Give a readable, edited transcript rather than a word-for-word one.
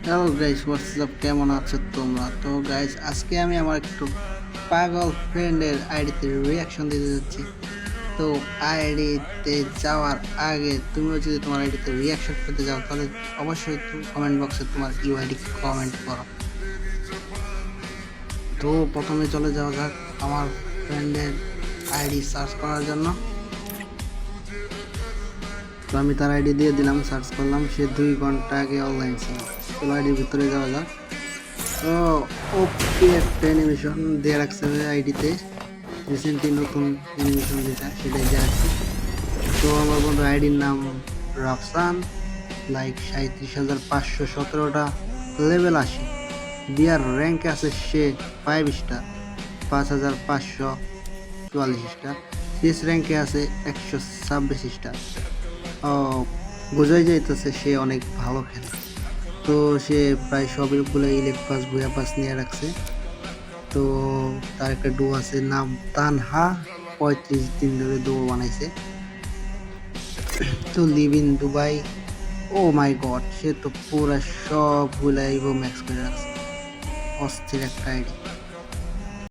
Hello guys, WhatsApp, কেমন আছো তোমরা? তো গাইস, আজকে আমি আমার একটু পাগল ফ্রেন্ডের আইডিতে রিয়াকশন দিতে যাচ্ছি। তো আইডিতে যাওয়ার আগে তুমিও যদি তোমার আইডিতে রিয়াকশন পেতে যাও তাহলে অবশ্যই কমেন্ট বক্সে তোমার ইউআইডি কমেন্ট করো। তো প্রথমে চলে যাওয়া যাক আমার ফ্রেন্ডের আইডি সার্চ করার জন্য। তো আমি তার আইডি দিয়ে দিলাম, সার্চ করলাম, সে 2 ঘন্টা আগে অনলাইন ছিল। চলো আইডির ভিতরে যাওয়া যাক। তো ওপি একটা অ্যানিমেশন দিয়ে রাখছে আইডিতে, রিসেন্টলি নতুন অ্যানিমেশন যেটা সেটাই দিয়ে রাখছে। তো আমার বন্ধু আইডির নাম রাফসান, লাইক 37,517টা, লেভেল 80, বিয়ার র্যাঙ্কে আছে সে 5 স্টার, 5,544 স্টার, সিএস র্যাঙ্কে আছে 126 স্টার। ও, বোঝাই যাইতেছে সে অনেক ভালো খেলে। তো সে প্রায় সবগুলো ইলেক্ট পাস বুয়া পাস নিয়ে রাখছে। তো তার একটা ডো আছে, নাম তানহা, 35 দিন ধরে ডো বানাইছে। তো live in Dubai. Oh my God, সে তো পুরো সবগুলা ইভো ম্যাক্স করে রাখছে। অস্থির একটা আইডি।